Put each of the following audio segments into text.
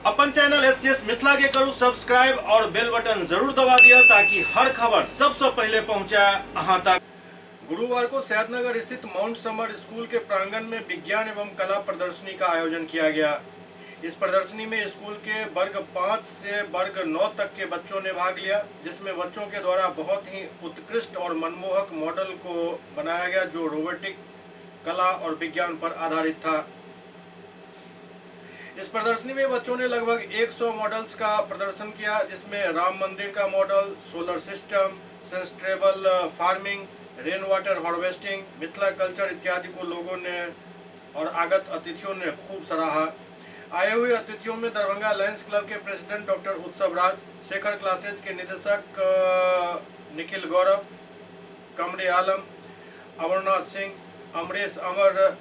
अपन channel scsmithila के करू subscribe और बेल बटन जरूर दबा दिया ताकि हर खबर सबसे पहले पहुंचा अहां तक। गुरुवार को सैदनगर स्थित माउंट समर स्कूल के प्रांगण में विज्ञान एवं कला प्रदर्शनी का आयोजन किया गया। इस प्रदर्शनी में स्कूल के वर्ग 5 से वर्ग 9 तक के बच्चों ने भाग लिया, जिसमें बच्चों के द्वारा बहुत ही उत्कृष्ट और मनमोहक मॉडल को बनाया गया जो रोबोटिक, कला और विज्ञान पर आधारित था। इस प्रदर्शनी में बच्चों ने लगभग 100 मॉडल्स का प्रदर्शन किया, जिसमें राम मंदिर का model, solar system, sustainable farming, rain water harvesting, Mithila culture इत्यादि को लोगों ने और आगत अतिथियों ने खूब सराहा। आए हुए अतिथियों में दरभंगा लायंस क्लब के प्रेसिडेंट डॉक्टर उत्सव राज, शेखर क्लासेज के निदेशक निखिल गौरव, कमरे आलम, अमरनाथ सिंह, अमरेश अमर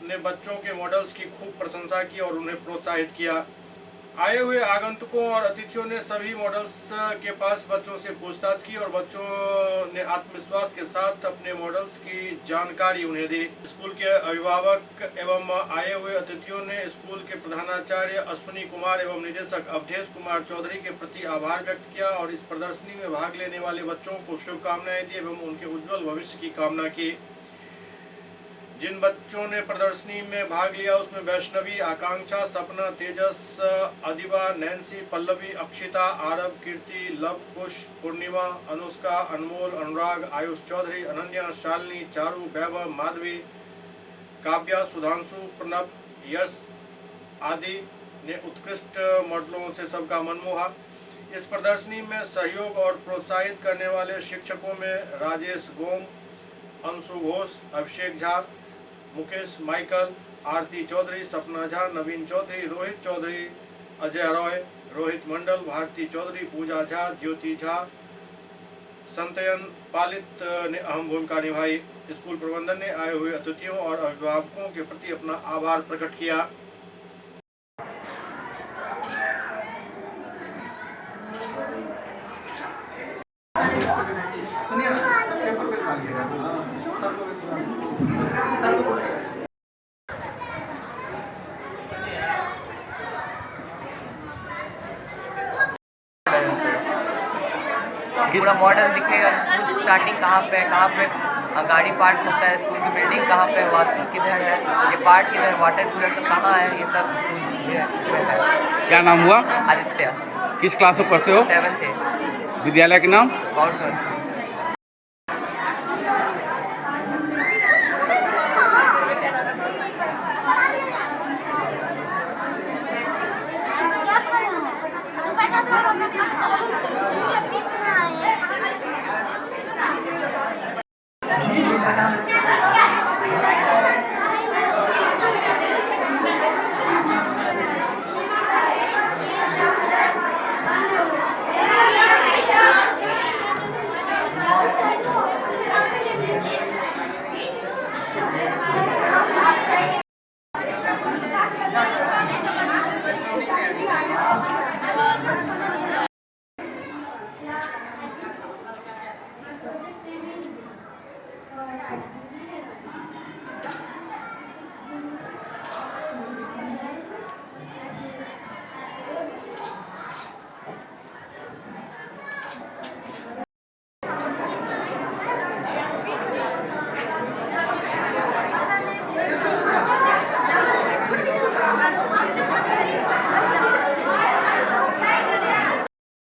ने बच्चों के मॉडल्स की खूब प्रशंसा की और उन्हें प्रोत्साहित किया। आए हुए आगंतुकों और अतिथियों ने सभी मॉडल्स के पास बच्चों से पूछताछ की और बच्चों ने आत्मविश्वास के साथ अपने मॉडल्स की जानकारी उन्हें दी। स्कूल के अभिभावक एवं आए हुए अतिथियों ने स्कूल के प्रधानाचार्य अश्विनी कुमार एवं निदेशक अवधेश कुमार चौधरी के प्रति आभार व्यक्त किया और इस प्रदर्शनी में भाग लेने वाले बच्चों को शुभकामनाएं दी एवं उनके उज्जवल भविष्य की कामना की। जिन बच्चों ने प्रदर्शनी में भाग लिया उसमें वैष्णवी, आकांक्षा, सपना, तेजस, अधिवा, नैन्सी, पल्लवी, अक्षिता, आरव, कीर्ति, लव, कुश, पूर्णिमा, अनुष्का, अनमोल, अनुराग, आयुष चौधरी, अनन्या, शालिनी, चारू, वैभव, माधवी, काव्या, सुधांशु, प्रणव, यश आदि ने उत्कृष्ट मॉडलों से सबका मन मोहा। इस प्रदर्शनी में सहयोग और प्रोत्साहित करने वाले शिक्षकों में राजेश गोम, अंशु घोष, अभिषेक झा, मुकेश माइकल, आरती चौधरी, सपना झा, नवीन चौधरी, रोहित चौधरी, अजय रॉय, रोहित मंडल, भारती चौधरी, पूजा झा, ज्योति झा, संतयन पालित ने अहम भूमिका निभाई। स्कूल प्रबंधन ने आए हुए अतिथियों और अभिभावकों के प्रति अपना आभार प्रकट किया। पूरा मॉडल दिखेगा, स्कूल स्टार्टिंग कहाँ पे गाड़ी पार्क होता है, स्कूल की बिल्डिंग कहाँ पे, वाशरूम किधर है, ये पार्क किधर, वाटर कूलर तो कहाँ है, ये सब स्कूल इसमें है। क्या नाम हुआ? आदित्य। किस क्लास में पढ़ते हो? 7th। विद्यालय के नाम? और स्कूल।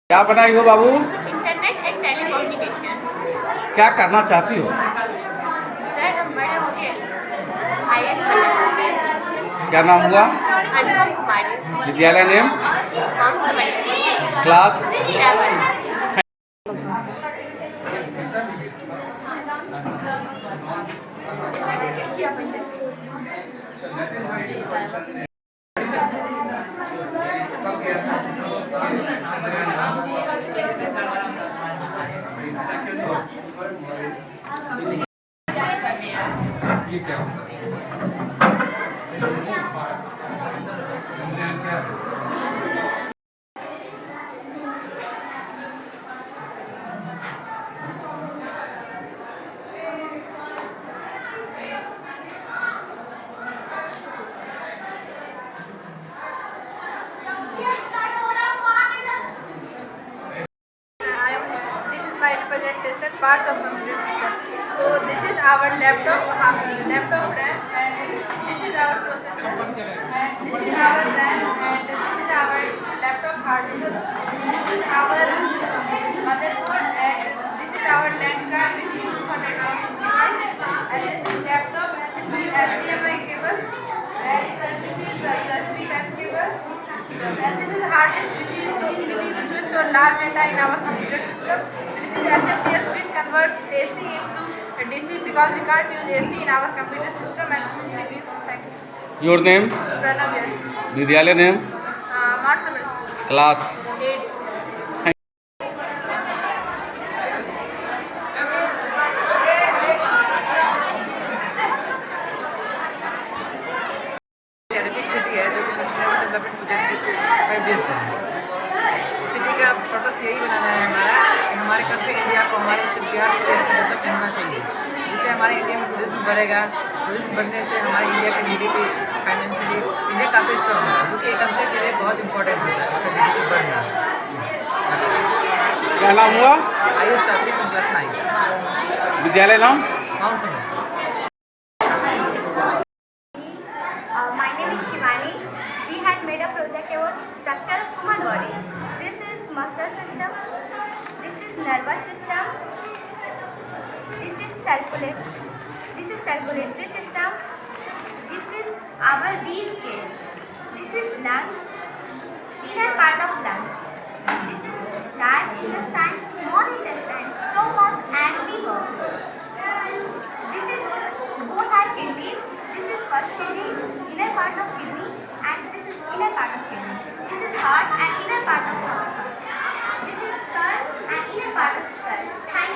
क्या बनाई हो बाबू? Internet and telecommunication. क्या करना चाहती हो? सर हम बड़े होके IAS बनना चाहते हैं। क्या नाम हुआ? अनुपम कुमारी। विद्यालय नेम? हम समझ क्लास? 11। ये क्या This is my representation parts of computer system. So this is our laptop RAM, and this is our processor, and this is our RAM, and this is our laptop hard disk. This is our motherboard, and this is our LAN card which is used for networking device, and this is laptop, and this is HDMI cable, and this is USB type cable. And this is hard disk which is used to store large data in our computer system. This is SFPS which converts AC into DC because we can't use AC in our computer system, and this is CPU. Thank you. Your name? Pranav, yes. विद्यालय name? Mount School. Class? 8. City है जो कि sustainable development project पे based है। City का purpose यही बनाना है हमारा कि हमारे कंट्री इंडिया को हमारे बिहार को ऐसे डेवलप होना चाहिए जिससे हमारे इंडिया में टूरिज्म बढ़ेगा। टूरिज्म बढ़ने से हमारे इंडिया का GDP फाइनेंशियली इंडिया काफ़ी स्ट्रॉन्ग है, जो कि एक कंट्री के लिए बहुत इंपॉर्टेंट होता है उसका GDP बढ़ना। क्या नाम हुआ? आयुष चौधरी फ्रॉम क्लास 9, विद्यालय नाम? Mount Samastipur. My name is Shivani. We had made a project about structure of human body. This is muscle system. This is nervous system. This is circulatory system. This is our rib cage. This is lungs. Inner part of lungs. This is large intestine, small intestine, stomach, and liver. This is both are kidneys. This is first kidney, inner part of kidney, and this is inner part of kidney. This is heart and inner part of heart. This is skull and inner part of skull. Thank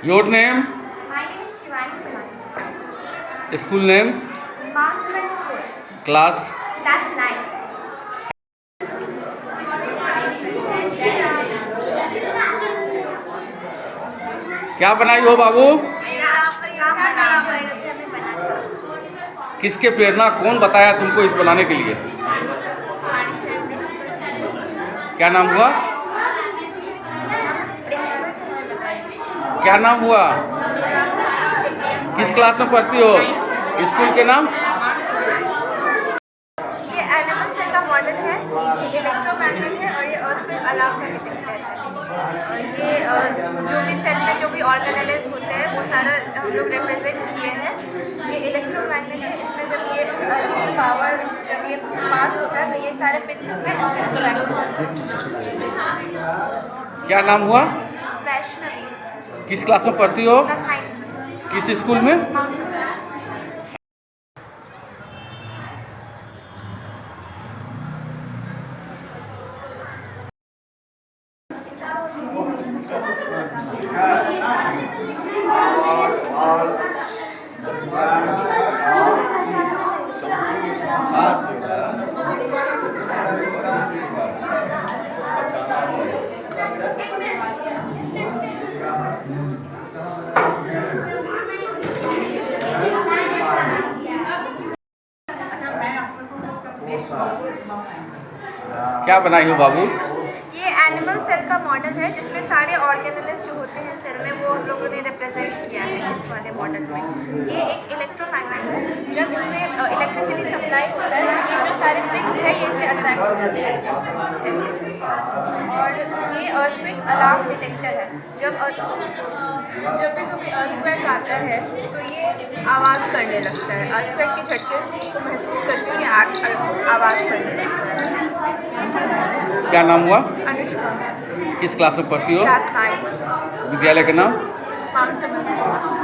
you. Your name? My name is Shivani Kumar. School name? Mount School. Class? Class 9th. क्या बनाई हो बाबू? अयोध्या में बना था। किसके प्रेरणा, कौन बताया तुमको इस बनाने के लिए? क्या नाम हुआ? क्या नाम हुआ? किस क्लास में पढ़ती हो? स्कूल के नाम? ये एनिमल सेल का मॉडल है, ये इलेक्ट्रोमैग्नेट है और ये अर्थक्वेक अलार्म का डिटेक्टर है। ये जो भी सेल में जो भी ऑर्गेनेलिज होते हैं वो सारा हम लोग रिप्रेजेंट किए हैं। ये इलेक्ट्रोमैग्नेट है, इसमें जब ये पावर जब ये पास होता है तो ये सारे पिक्स इसमें ऐसे इंटरैक्ट होते हैं। क्या नाम हुआ? वैष्णवी, किस क्लास में पढ़ती हो? क्लास 9। किस स्कूल में? क्या बनाई हो बाबू? ये एनिमल सेल का मॉडल है जिसमें सारे ऑर्गेनेल्स जो होते हैं सेल में वो हम लोगों ने रिप्रेजेंट किया है इस वाले मॉडल में। ये एक इलेक्ट्रोमैग्नेट है, जब इसमें इलेक्ट्रिसिटी सप्लाई होता है तो ये जो सारे पिक्स है ये इससे अट्रैक्ट हो जाते हैं ऐसे। और ये अर्थक्वेक अलार्म डिटेक्टर है, जब भी कभी अर्थक्वेक आता है तो ये आवाज़ करने लगता है। अर्थक्वेक के झटके को महसूस करके ये आवाज़ करने लगता है। क्या नाम हुआ? अनुष्का, किस क्लास में पढ़ती हो? क्लास 9, विद्यालय का नाम? Mount Samastipur.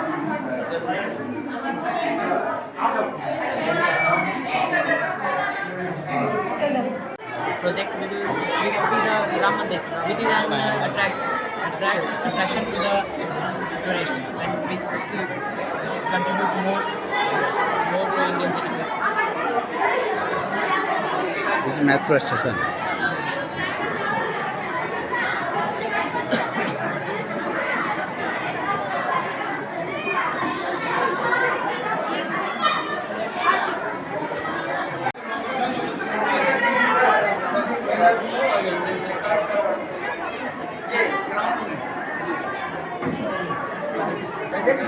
project we can see the Ram Mandir, which is an attraction to the tourist, and we see contribute more to Indian city. This is metro station. Yes,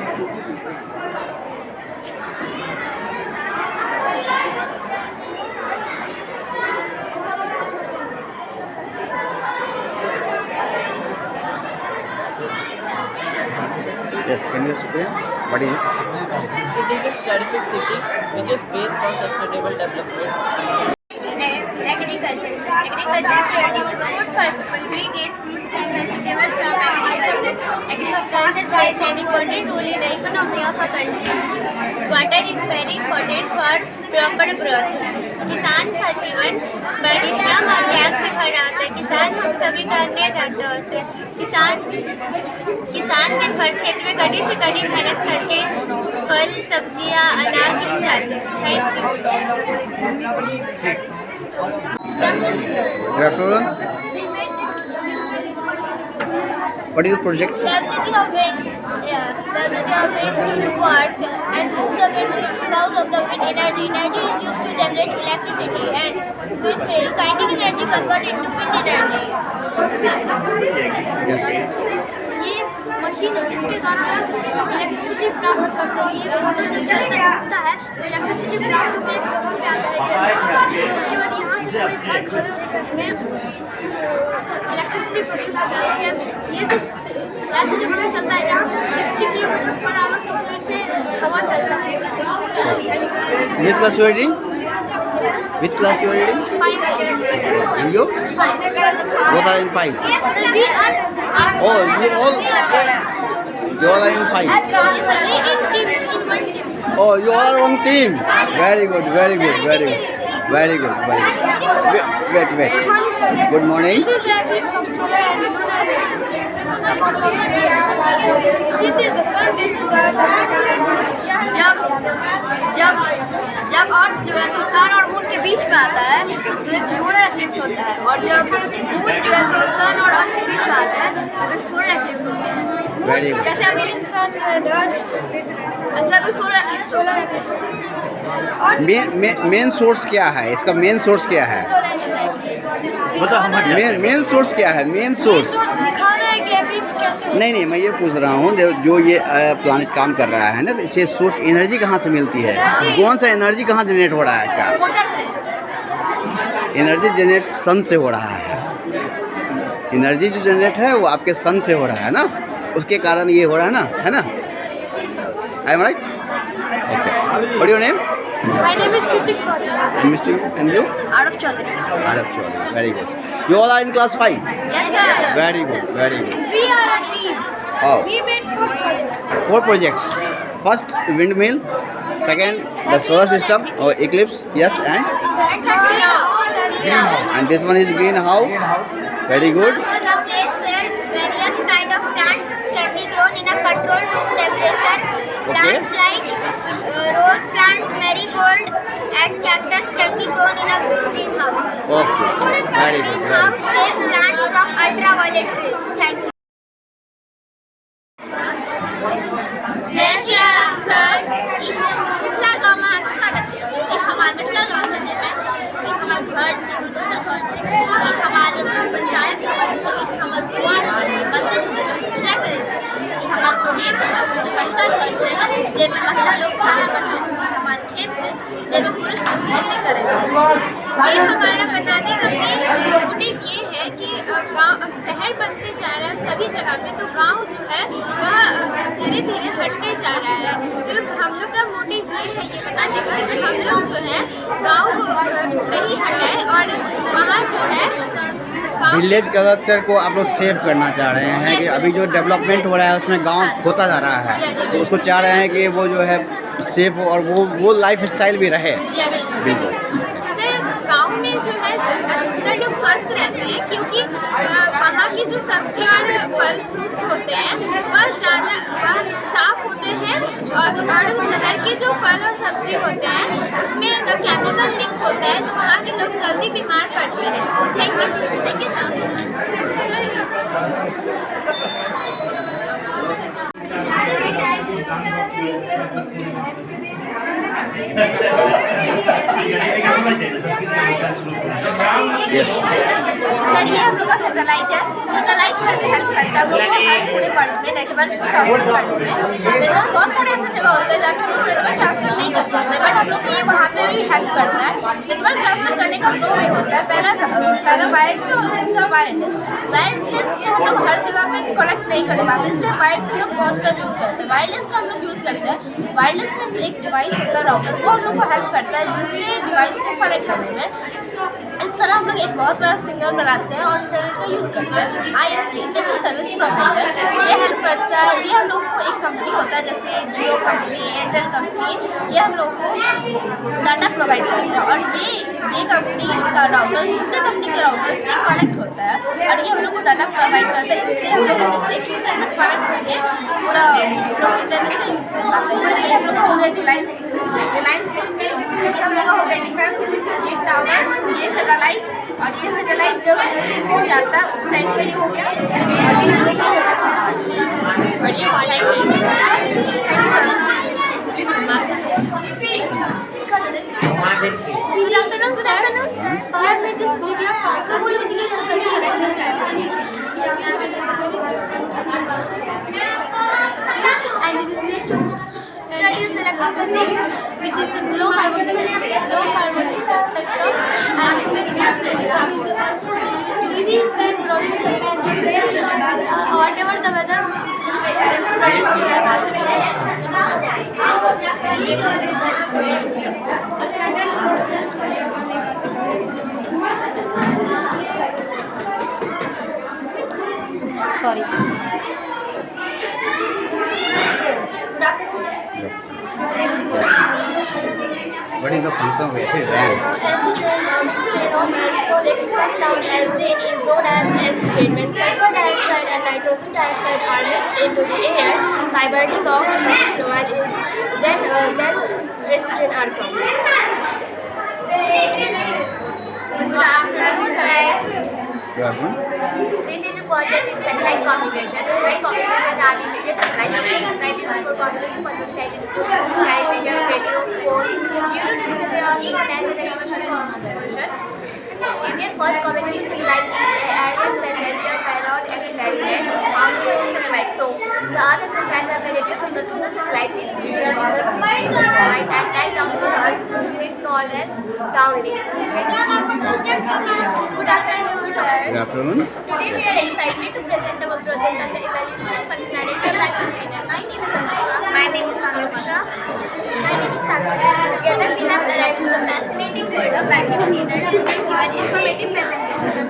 can you explain what is? It is a strategic city which is based on sustainable development. Agriculture. Agriculture produces food for people. We get fruits and vegetables from agriculture. Agriculture plays an important role in the economy of a country. Water is very important for proper growth. किसान का जीवन परिश्रम और त्याग से भरा होता है। किसान हम सभी का अन्नदाता होते हैं। किसान दिन भर खेत में कड़ी से कड़ी मेहनत करके फल सब्जियां अनाज उगाते हैं। Thank you. Good afternoon. What is the project? The ability of wind to do work and move the windmill because of the wind energy. Energy is used to generate electricity and windmill kinetic energy convert into wind energy. Yes. ये machine है जिसके द्वारा हम electricity प्राप्त करते हैं। ये motor जब चलता है तो इलेक्ट्रिसिटी प्राप्त होकर एक जगह पे आता है जनरेटर। उसके बाद यहाँ से पूरे घर खड़े में इलेक्ट्रिसिटी प्रोड्यूस होता है। उसके बाद ये सिर्फ ऐसे जब मोटर चलता है जहाँ 60 किलोमीटर/आवर की स्पीड से हवा चलता है। Which class you are reading? Which class you are reading? 5 And you? 5 Both are in 5. Sir, we are Oh, you all are in 5. in one team. Oh, you are on team. Very good, very good, very good, very good, very good. Wait. Good morning. This is the eclipse of solar and lunar. This is the model of this is the sun. This is the जब अर्थ जो है तो सन और moon के बीच में आता है तो एक लूनर एक्लिप्स होता है, और जब मून जो है तो सन और अर्थ के बीच में आता है तब एक सोलर एक्लिप्स होता है। Very good. जैसे अभी सन एंड अर्थ, ऐसे अभी सोलर एक्लिप्स होता है। मेन सोर्स क्या है इसका? मेन सोर्स क्या है? मेन सोर्स क्या है? मेन सोर्स दिखाना है कि eclipse कैसे नहीं, मैं ये पूछ रहा हूँ जो ये प्लानिट काम कर रहा है ना, तो इसे सोर्स एनर्जी कहाँ से मिलती है? कौन सा एनर्जी कहाँ जनरेट हो रहा है इसका? एनर्जी जनरेट सन से हो रहा है। एनर्जी जो जनरेट है वो आपके सन से हो रहा है ना, उसके कारण ये हो रहा है ना? I am right? Okay. What your name? My name is Kirtik Pacha. And you? Aarav Chaudhary. Very good. You all are in class 5? Yes sir. Very good. We are a team. Oh. We made 4 projects. 4 projects. First, windmill. Second, the solar system or eclipse. Yes, and this one is greenhouse. Very good. This is a place where various kind of plants can be grown in a controlled room temperature. Plants like rose plant, marigold and cactus can be grown in a greenhouse. Okay. Very good. Greenhouse save plants from ultraviolet rays. Thank you. जय Shri Ram sir. Mithila गाँव में आपका स्वागत है। ये हमारे मिथिला गाँव से जे में ये हमारे घर छे, दूसरा घर छे, ये हमारे पंचायत भवन छे, ये हमारे कुआं छे, मंदिर छे, पूजा करे छे, ये हमारे खेत छे, पंटा घर छे, जे में महिला लोग खाना बनावे छे, हमारे खेत छे, जे में पुरुष लोग खेती करे छे। ये हमारा बनाने का मेन मोटिव ये है कि गाँव शहर बनते जा रहा है सभी जगह पे, तो गाँव जो है वह धीरे-धीरे हटते जा रहा है। तो हम लोग का मोटिव ये है ये बताने का कि हम लोग जो है गाँव को नहीं हटाए और वहाँ जो है विलेज कल्चर को आप लोग सेव करना चाह रहे हैं कि अभी जो डेवलपमेंट हो रहा है उसमें गांव खोता जा रहा है, तो उसको चाह रहे हैं कि वो जो है सेफ और वो लाइफ स्टाइल भी रहे। बिल्कुल। गाँव में जो है अक्सर लोग स्वस्थ रहते हैं क्योंकि वहाँ की जो सब्जी और फल फ्रूट्स होते हैं वह साफ होते हैं और शहर के जो फल और सब्जी होते हैं उसमें केमिकल मिक्स होता है, तो वहाँ के लोग जल्दी बीमार पड़ते हैं। Thank you sir. Yes. And ये हम लोग का सैटेलाइट है। सैटेलाइट हमें हेल्प करता है हम लोग को हर पूरे वर्ल्ड में नेटवर्क ट्रांसफर करने में। नेटवर्क बहुत सारे ऐसे जगह होते हैं जहाँ पे हम लोग नेटवर्क ट्रांसफर नहीं कर सकते, बट हम लोग ये वहाँ पे भी हेल्प करता है। नेटवर्क ट्रांसफर करने का 2 वे होता है, पहला वायर्ड से और दूसरा वायरलेस। वायरलेस से हम लोग हर जगह पे कनेक्ट नहीं कर पाते, इसलिए वायर्ड से लोग बहुत कम यूज़ करते हैं। वायरलेस का हम लोग यूज़ करते हैं। वायरलेस में एक डिवाइस होता है राउटर, वो हम लोग को हेल्प करता है दूसरे डिवाइस को कनेक्ट करने में। इस तरह हम लोग एक बहुत बड़ा सिग्नल बनाते हैं और इंटरनेट का यूज़ करते हैं। ISP इंटरनेट सर्विस प्रोवाइडर ये हेल्प करता है। ये हम लोग को एक कंपनी होता है जैसे जियो कंपनी, एयरटेल कंपनी, ये हम लोग को डाटा प्रोवाइड करता है और ये कंपनी का राउटर दूसरे कंपनी के राउटर से कनेक्ट होता है और ये हम लोग को डाटा प्रोवाइड करता है। इसलिए हम लोग एक दूसरे से कनेक्ट करके पूरा इंटरनेट का यूज़ कर पाते हैं। इसलिए हम लोग का हो गया रिलायंस कंपनी, ये हम लोग का हो गया डिफेंस, ये टावर, ये सैटेलाइट और ये सैटेलाइट जब स्पेस में जाता है उस टाइम का ये हो गया और ये हम लोग का हो गया और ये वाला Good afternoon, sir. We have made this video possible which is used to conduct electricity. And this is used to produce electricity, which is in low carbon sector, and it is used to produce electricity. Whatever the weather, produce electricity. Sorry. What is the function of acid rain? Acid rain normally strain of electrolytes cut down as rain is known as acid rain. When sulfur dioxide and nitrogen dioxide are mixed into the air by burning off fluid is then acid rain are formed. Good afternoon, sir. Good afternoon. This is a project in satellite communication. Satellite communication is an immediate satellite. Satellite used for communication for television, radio, phone, due to difference also known as television communication. Indian first communication satellite is alien messenger payload experiment on the satellite. So the other satellites have been reduced to the satellite. This is a signals is in the satellite and then down to the earth. This known as downlinks. Good afternoon, sir. Good afternoon. Today we are excited to present our project on the evolution and functionality of vacuum cleaner. My name is Anushka. My name is Sanuksha. My name is Sakshi. Together we have arrived to the fascinating world of vacuum cleaner to bring you an informative presentation.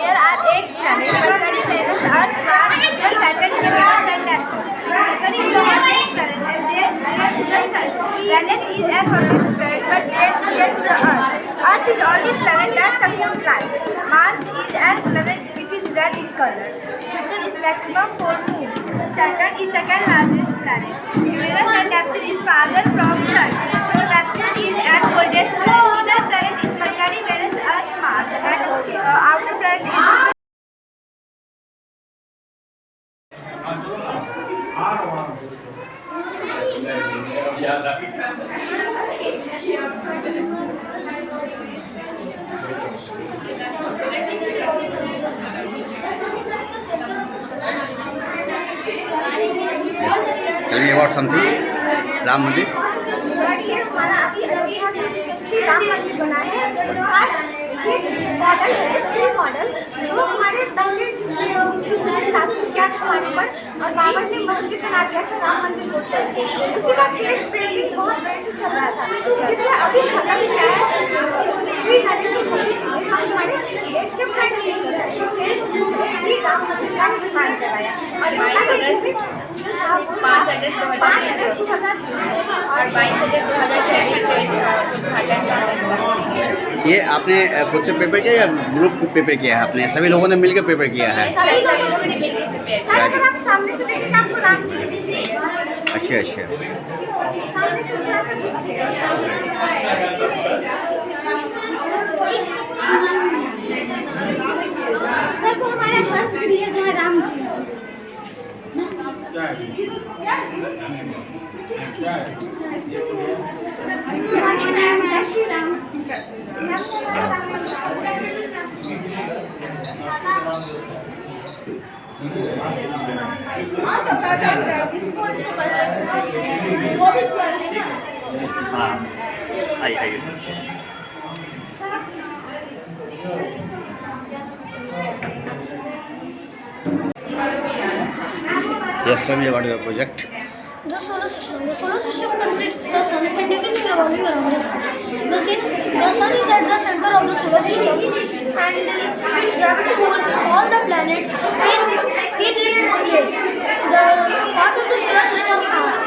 There are 8 planets: Mercury, Venus, Earth, Mars, Jupiter, Saturn, Uranus, and Neptune. Mercury is the hottest planet and they are near to the Sun. Venus is an hottest planet but they are near to the Earth. Earth is the only planet that supports life. Mars is an planet which is red in color. Jupiter is maximum 4 moons. Saturn is second largest planet. Uranus and Neptune is farther from Sun. So Neptune is an coldest planet. Inner planet is Mercury, Venus, Earth, Mars, and outer planet is Jupiter. Tell me about something. Ram मंदिर. Sir ये हमारा अभी अयोध्या जो recently Ram मंदिर बना है उसका ये मॉडल है, स्टील मॉडल जो हमारे पहले जिसमें शासन किया था हमारे ऊपर और बाबर ने मस्जिद बना दिया था राम मंदिर बोलते थे। उसी का केस पेंटिंग बहुत देर से चल रहा था जिससे अभी खत्म किया है श्री नरेंद्र मोदी जी ने हमारे देश के प्राइम मिनिस्टर हैं राम मंदिर का निर्माण कराया और इसका जो बिजनेस था वो 5 अगस्त 2020 और 22 अगस्त 2024 ये आपने खुद से पेपर किया या ग्रुप पेपर किया है? आपने सभी लोगों ने मिलकर पेपर किया है? सर अगर आप सामने से देखें तो आपको राम जी दिखेंगे। अच्छा अच्छा. सामने से थोड़ा सा झुकते हैं। राम जी। जय Shri Ram. Yes, tell me about your project. The solar system. The solar system consists the sun and everything revolving around the sun. The sun is at the center of the solar system, and its gravity holds all the planets in its place. The part of the solar system are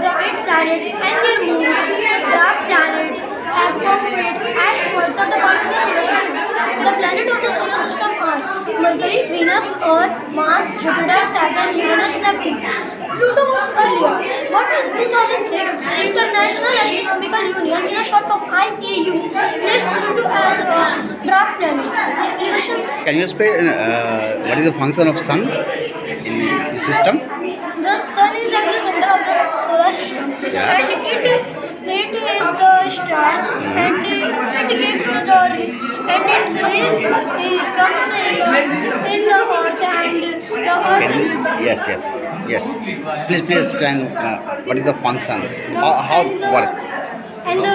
the 8 planets and their moons, dwarf planets, comets, asteroids are the part of the solar system. The planets of the solar system are Mercury, Venus, Earth, Mars, Jupiter, Saturn, Uranus, Neptune. Pluto was earlier, but in 2006, International Astronomical Union, in a short form IAU, placed Pluto as a dwarf planet. Can you explain what is the function of sun in the system? The sun is at the center of the solar system, Yeah. and it is the star, and it gives the and its rays comes in the earth, and the earth. Can you, yes. Please explain what is the functions, how it work. And the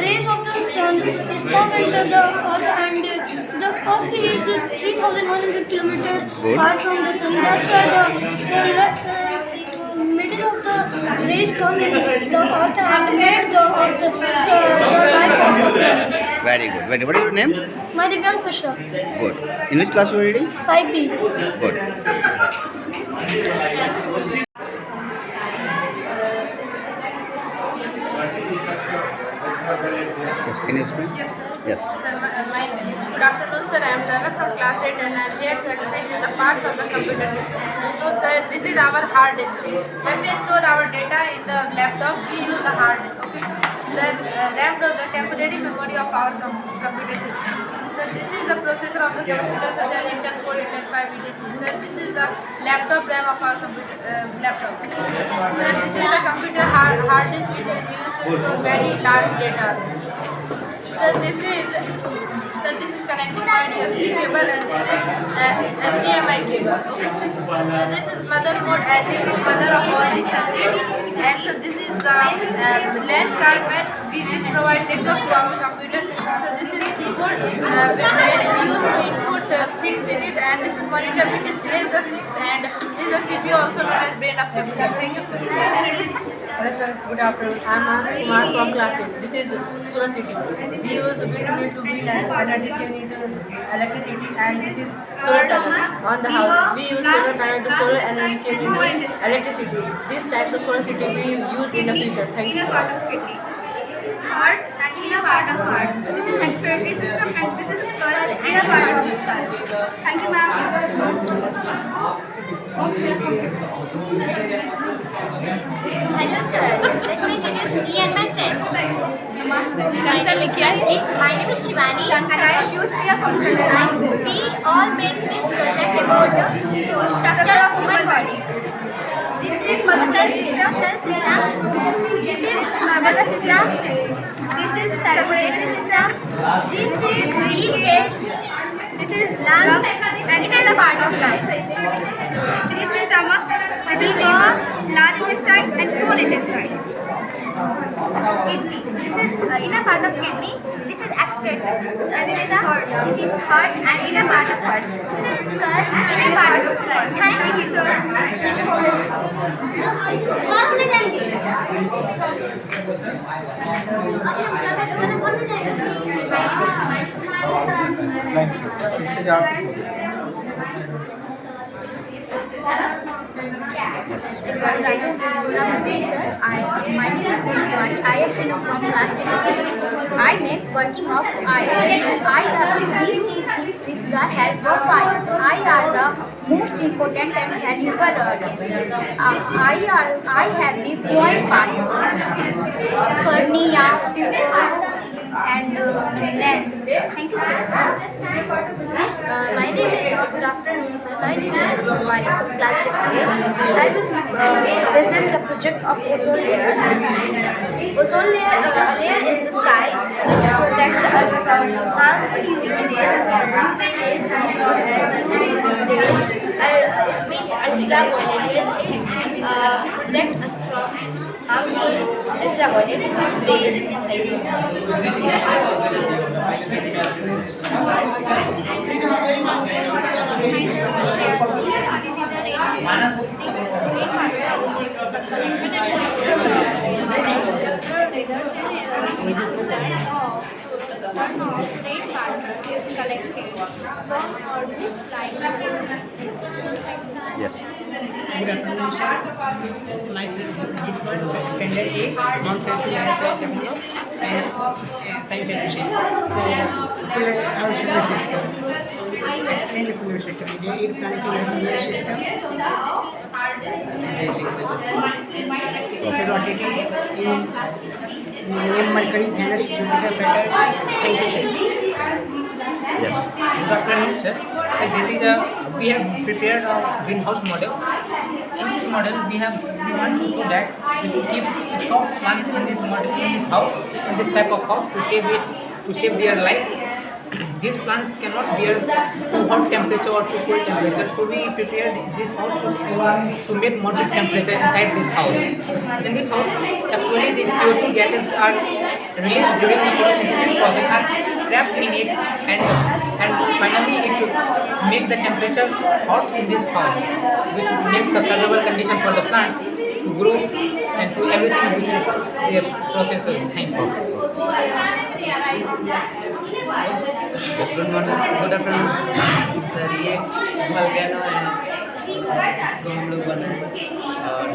rays of the sun is come into the earth, and the earth is 3,100 kilometers Good. far from the sun. That's why the middle of the rays come in the earth and made the earth the life of the planet. Very good. What is your name? My Divyang Mishra, Good. In which class you are reading? 5B. Good. Yes, can you explain? Yes, sir. Yes. Sir, good afternoon, sir. I am Rana from class 8 and I am here to explain you the parts of the computer system. So, sir, this is our hard disk. When we store our data in the laptop, we use the hard disk. Okay, sir. Sir, RAM is the temporary memory of our computer system. So, this is the processor of the computer, such as Intel 4, Intel 5, etc. Sir, this is the laptop RAM of our computer laptop. Sir, this is the computer hard disk which is used to store very large data. So this is connecting by USB cable, and this is HDMI cable. Okay. So this is motherboard, as you know, mother of all these circuits. And so this is the LAN card which provides network to our computer system. So this is keyboard where we use to input things in it, and this is monitor which displays the things, and this is the CPU, also known as brain of computer. Thank you, sir. Hello sir, good afternoon. I am Kumar from class 8. This is solar city. We use wind energy to build energy changing electricity, and this is solar charger. On the house, we use solar panel to solar energy changing electricity. These types of solar city we use in the future. Thank you. This is heart and inner part of heart. This is respiratory system, and this is skull, inner part of skull. Thank you, ma'am. Hello, sir. Let me introduce me and my friends. My name is Shivani, and I am Yushpriya from Standard 9. We all made this project about the structure of human body. This is muscular system, cell system. This is nervous system. This is circulatory system. This is rib cage. This is lungs, and it is a part of lungs. This is stomach. This is liver, large intestine, and small intestine. Kidney. This is inner part of kidney. This is excretory system. It is heart and inner part of heart. This is skull, inner part of skull. Thank you, sir. My name is Nitish. I am student from class 6. I make working of iron. I have three things with the help of iron. Iron are the most important and valuable organs. I have the following parts: cornea, pupils, and lens. Thank you, sir. My name is Good afternoon, sir. My name is Kumar from class 6A. I will present the project of ozone layer. Ozone layer, a layer in the sky which protects us from harmful UV rays. UV rays is known as UVB rays. It means ultraviolet rays. It protects us from harmful ultraviolet rays. Yes. Good afternoon, sir. Myself is Standard 8, non-scientific development and science education. Our solar system. Explain the solar system. There is planetary solar system. Rotating in Mercury, Venus, Jupiter, Saturn. Thank you, sir. Yes. Good afternoon, sir. This is we have prepared a greenhouse model. In this model, we want to show that we should keep soft plants in this model, in this house, in this type of house to save their life. These plants cannot bear too hot temperature or too cold temperature, so we prepared this house to make moderate temperature inside this house. In this house, actually the CO2 gases are released during the photosynthesis process are trapped in it, and finally it makes the temperature hot in this house, which makes the favorable condition for the plants to grow and to everything which is their processes. Thank you. Good afternoon sir. ये volcano है, इसको हम लोग बनाए और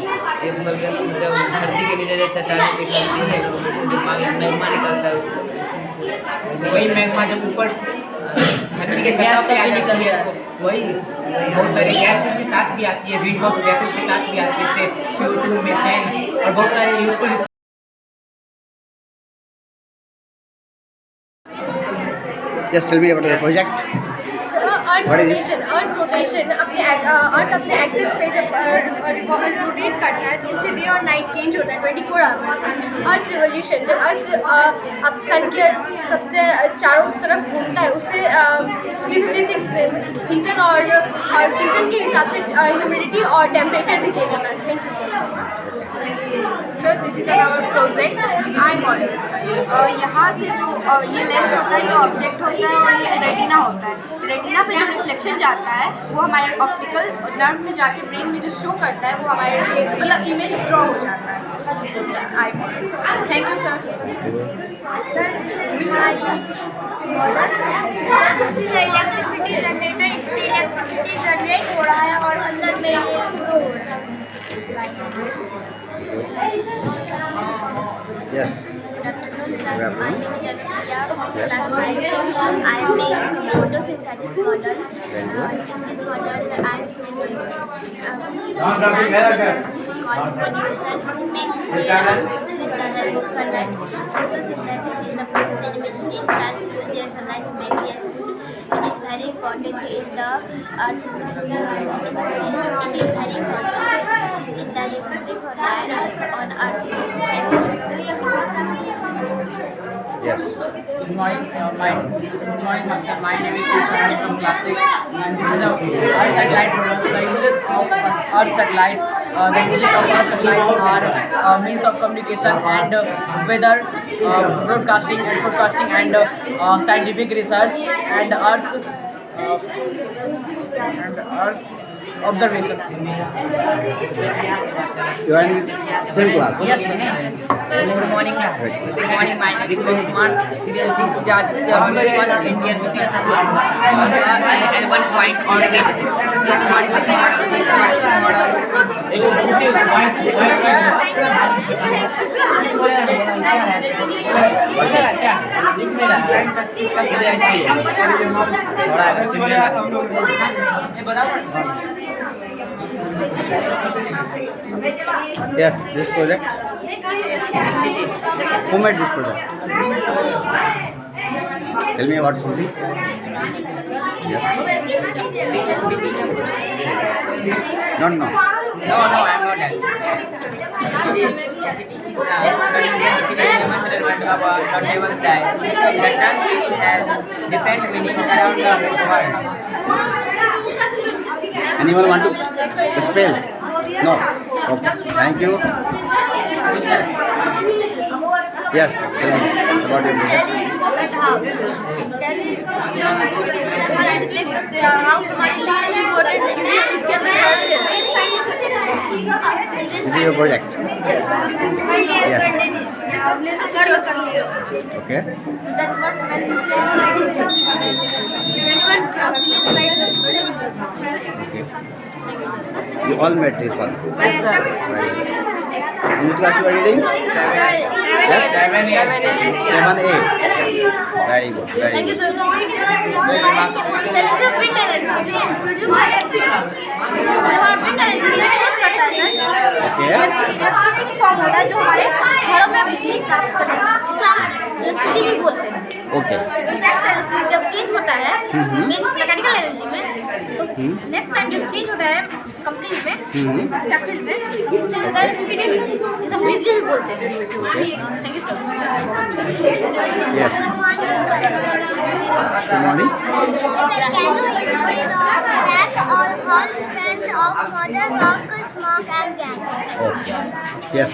ये volcano मतलब धरती के नीचे जो चट्टानें पिघलती है तो उससे जो मैग्मा निकलता है उसको वही मैग्मा जब ऊपर धरती के सतह पे आ जाती है वही बहुत सारी गैसेस के साथ भी आती है, ग्रीन हाउस गैसेस के साथ भी आती है, जैसे CO2, मीथेन और बहुत सारे useful. Just tell me about your project. What is this? Earth rotation अपने अर्थ अपने एक्सिस पे जब रोटेट करता है तो उससे डे और नाइट चेंज होता है 24 आवर्स। अर्थ रिवोल्यूशन जब अर्थ अब सन के सबसे चारों तरफ घूमता है उससे 356 सीजन और सीजन के हिसाब से ह्यूमिडिटी और टेम्परेचर भी चेंज होता है। Thank you sir. Sir this is our project eye model. यहाँ से जो ये लेंस होता है ये ऑब्जेक्ट होता है और ये रेटिना होता है। रेटिना पे जो रिफ्लेक्शन जाता है वो हमारे ऑप्टिकल नर्व में जाके ब्रेन में जो शो करता है वो हमारे मतलब इमेज ड्रॉ हो जाता है I model. Thank you sir. Sir this is electricity generator, इससे इलेक्ट्रिसिटी जनरेट हो रहा है और अंदर में ग्रो हो रहा है। Yes. Good afternoon, sir. My name is Mithila from class 5A. I am making a photosynthesis model. In this model, I am showing call producers make with the help of sunlight. Photosynthesis is the process in which green plants use their sunlight to make their food. It is very important in the earth. It is very important in the necessary for life on earth. Yes. Good morning, sir. My name is Kumar from class 6, and this is a Earth satellite product. The uses of Earth satellite, the uses of Earth satellites are means of communication and weather broadcasting and scientific research and Earth observation. You are in same class. Yes, sir. Good morning. Good morning. My name is Kumar. This is our first Indian mission. I one point orbit. This one model. This one model. Yes, this project. Who made this project? Tell me about something. Yes. This is city. Don't know. No, I'm not that. The city is basically human settlement of a notable size. The term city has different meanings around the world. Anyone want to spell? No. Okay. Thank you. Yes. Tell me about your project. Delhi is government house. Delhi is government देख सकते हैं house हमारे लिए important है क्योंकि हम इसके अंदर रहते हैं. This is your project. Yes. So this is laser city system. Okay. So that's what when laser light is distributed. If anyone cross the laser light, the weather will pass. Okay. Thank you, sir. You all met this one. Yes, sir. Right. In which class you are reading? 7A. Yes, sir. Very good. Very Thank you, good. sir. There is a wind energy. Produce electricity. जब हम wind energy use करता है sir, electricity form होता है जो हमारे घरों में बिजली प्राप्त करने इसे हम इलेक्ट्रिसिटी भी बोलते हैं. Okay. नेक्स्ट एनर्जी जब चेंज होता है मैकेनिकल एनर्जी में, तो नेक्स्ट टाइम जब चेंज होता है कंपनीज में, फैक्ट्रीज में, चेंज होता है इलेक्ट्रिसिटी में, इसे हम बिजली भी बोलते हैं. Thank you sir. Yes. Good morning. Can you explain or attack or whole trend of modern rock, smoke and gas? Okay. Yes.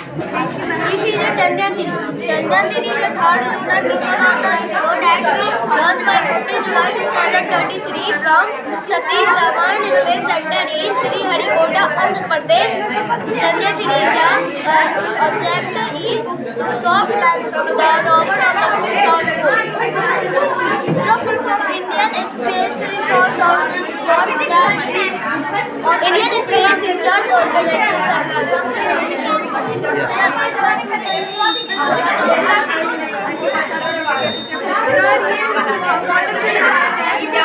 This is a Chandrayaan-3. Chandrayaan-3 is the third lunar mission of the ISRO that we launched by 14 July 2023 from Satish Dhawan Space Center in Sriharikota, Andhra Pradesh. Chandrayaan-3 object is to soft land the rover of the moon south pole. ISRO full form Indian Space Research Indian Space Research Organization.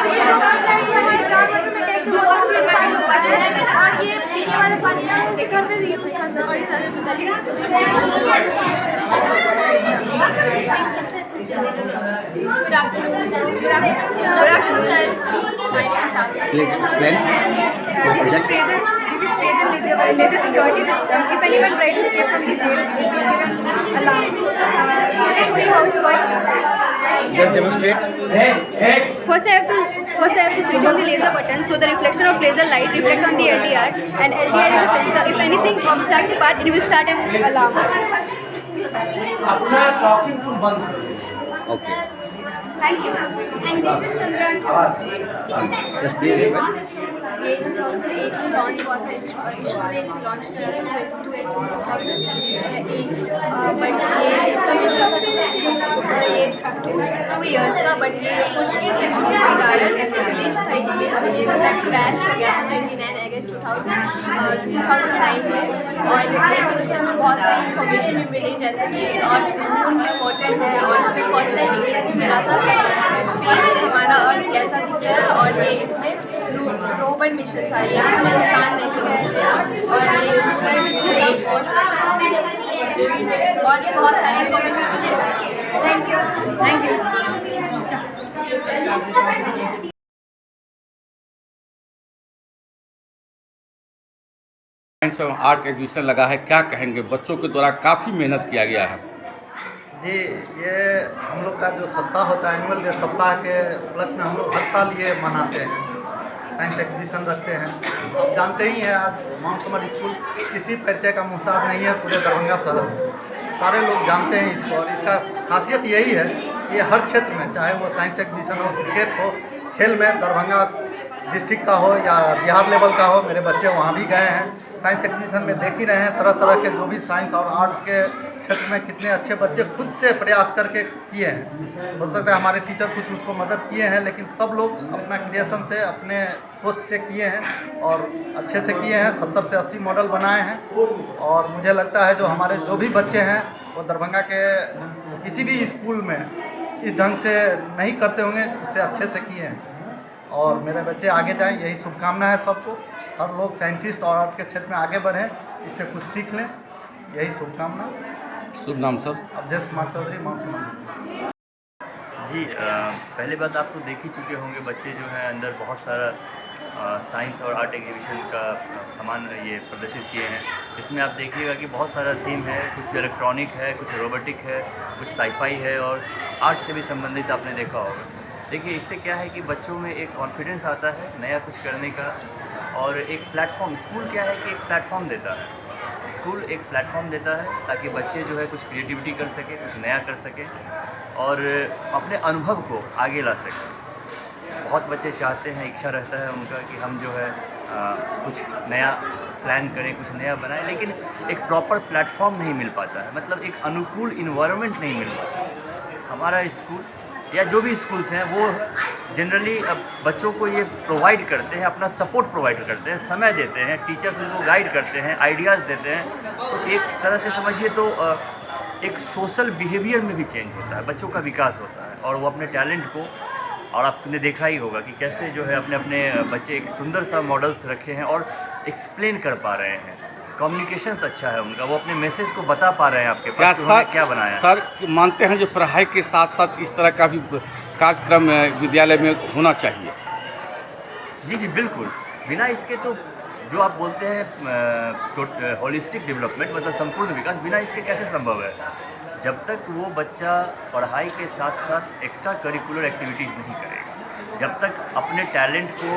ये show करता है कि हमारे ग्रामीण में कैसे water purify होता है और ये पीने वाला पानी है उसे घर पे भी यूज कर सकते हैं. Good afternoon, sir. Good afternoon, sir. Good afternoon, sir. My name is Sakshi. Please explain. This is present laser security system. If anyone tries to escape from the jail, they will be given alarm. I'll show you how it's working. Just demonstrate. First, I have to switch on the laser button so the reflection of laser light reflect on the LDR, and LDR is a sensor. If anything obstructs the path, it will start an alarm. Okay. Thank you. And this is Chandrayaan first. Just please repeat. ये 2008 में launch हुआ था. ISRO ने इसे launch करा था 2008 but ये इसका मिशन ये 2 इयर्स का, बट ये कुछ इशूज़ के कारण ग्लिच था इसमें, ये मतलब क्रैश हो गया था 29 अगस्त 2009 में. और इससे हमें बहुत सारी इन्फॉर्मेशन भी मिली, जैसे कि और मून में वाटर है, और हमें फर्स्ट टाइम इमेज भी मिला था स्पेस से हमारा अर्थ कैसा दिखता है. और ये इसमें रोवर मिशन था, ये इसमें इंसान नहीं गए थे, और ये रोवर मिशन था फर्स्ट, और ये बहुत सारी इन्फॉर्मेशन मिलेगा. Thank you. Thank you. Science और आर्ट एग्जीबिशन लगा है, क्या कहेंगे? बच्चों के द्वारा काफ़ी मेहनत किया गया है. जी, ये हम लोग का जो सप्ताह होता है, एनुअल डे सप्ताह के उपलक्ष्य में हम लोग हर साल ये मनाते हैं, साइंस एग्जीबिशन रखते हैं. आप जानते ही हैं आज कुमार स्कूल किसी परिचय का मुहताज नहीं है, पूरे दरभंगा शहर सारे लोग जानते हैं इसको. और इसका खासियत यही है कि हर क्षेत्र में, चाहे वो साइंस एग्जीबिशन हो, क्रिकेट हो, खेल में दरभंगा डिस्ट्रिक्ट का हो या बिहार लेवल का हो, मेरे बच्चे वहाँ भी गए हैं. साइंस एग्जीबिशन में देख ही रहे हैं तरह तरह के जो भी साइंस और आर्ट के क्षेत्र में कितने अच्छे बच्चे खुद से प्रयास करके किए हैं. हो सकता है हमारे टीचर कुछ उसको मदद किए हैं, लेकिन सब लोग अपना क्रिएशन से, अपने सोच से किए हैं और अच्छे से किए हैं. 70 से 80 मॉडल बनाए हैं. और मुझे लगता है जो हमारे जो भी बच्चे हैं वो दरभंगा के किसी भी स्कूल में इस ढंग से नहीं करते होंगे, उससे अच्छे से किए हैं. और मेरे बच्चे आगे जाएं, यही शुभकामना है सबको. हर लोग साइंटिस्ट और आर्ट के क्षेत्र में आगे बढ़ें, इससे कुछ सीख लें, यही शुभकामना. शुभ नाम सर? अवधेश कुमार चौधरी, माउंट समस्तीपुर. जी पहले बात आप तो देख ही चुके होंगे, बच्चे जो हैं अंदर बहुत सारा साइंस और आर्ट एग्जीबिशन का सामान ये प्रदर्शित किए हैं। इसमें आप देखिएगा कि बहुत सारा थीम है, कुछ इलेक्ट्रॉनिक है, कुछ रोबोटिक है, कुछ साईफाई है और आर्ट से भी संबंधित आपने देखा होगा। देखिए इससे क्या है कि बच्चों में एक कॉन्फिडेंस आता है नया कुछ करने का, और एक प्लेटफॉर्म, स्कूल क्या है कि एक प्लेटफॉर्म देता है। स्कूल एक प्लेटफॉर्म देता है ताकि बच्चे जो है कुछ क्रिएटिविटी कर सकें, कुछ नया कर सकें और अपने अनुभव को आगे ला सकें। बहुत बच्चे चाहते हैं, इच्छा रहता है उनका कि हम जो है कुछ नया प्लान करें, कुछ नया बनाएं, लेकिन एक प्रॉपर प्लेटफॉर्म नहीं मिल पाता है, मतलब एक अनुकूल इन्वायरमेंट नहीं मिल पाता। हमारा स्कूल या जो भी स्कूल्स हैं वो जनरली बच्चों को ये प्रोवाइड करते हैं, अपना सपोर्ट प्रोवाइड करते हैं, समय देते हैं, टीचर्स उनको गाइड करते हैं, आइडियाज़ देते हैं। तो एक तरह से समझिए तो एक सोशल बिहेवियर में भी चेंज होता है, बच्चों का विकास होता है और वो अपने टैलेंट को, और आपने देखा ही होगा कि कैसे जो है अपने अपने बच्चे एक सुंदर सा मॉडल्स रखे हैं और एक्सप्लेन कर पा रहे हैं, कम्युनिकेशंस अच्छा है उनका, वो अपने मैसेज को बता पा रहे हैं आपके पास कि उन्होंने क्या बनाया। सर मानते हैं जो पढ़ाई के साथ साथ इस तरह का भी कार्यक्रम विद्यालय में होना चाहिए? जी जी बिल्कुल, बिना इसके तो जो आप बोलते हैं होलिस्टिक डेवलपमेंट मतलब संपूर्ण विकास, बिना इसके कैसे संभव है? जब तक वो बच्चा पढ़ाई के साथ साथ एक्स्ट्रा करिकुलर एक्टिविटीज़ नहीं करेगा, जब तक अपने टैलेंट को,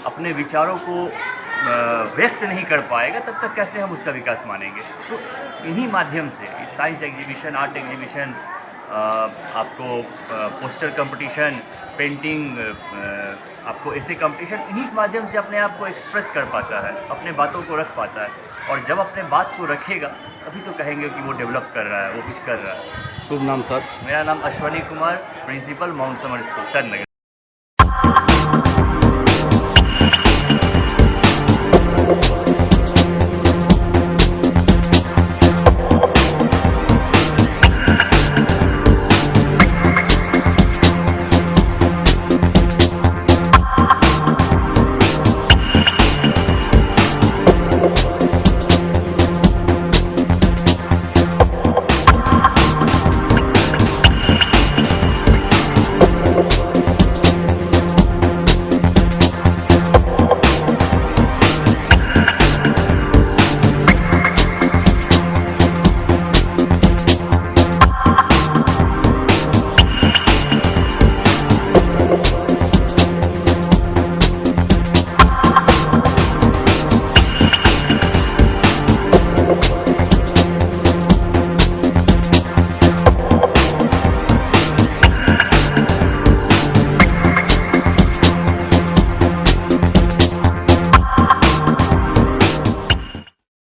अपने विचारों को व्यक्त नहीं कर पाएगा, तब तक कैसे हम उसका विकास मानेंगे? तो इन्हीं माध्यम से इस साइंस एग्जीबिशन, आर्ट एग्जीबिशन, आपको पोस्टर कंपटीशन, पेंटिंग, आपको ऐसे कंपटीशन, इन्हीं के माध्यम से अपने आप को एक्सप्रेस कर पाता है, अपने बातों को रख पाता है। और जब अपने बात को रखेगा तभी तो कहेंगे कि वो डेवलप कर रहा है, वो कुछ कर रहा है। शुभ नाम सर? मेरा नाम Ashwani Kumar, principal mount summer school, सरनगर।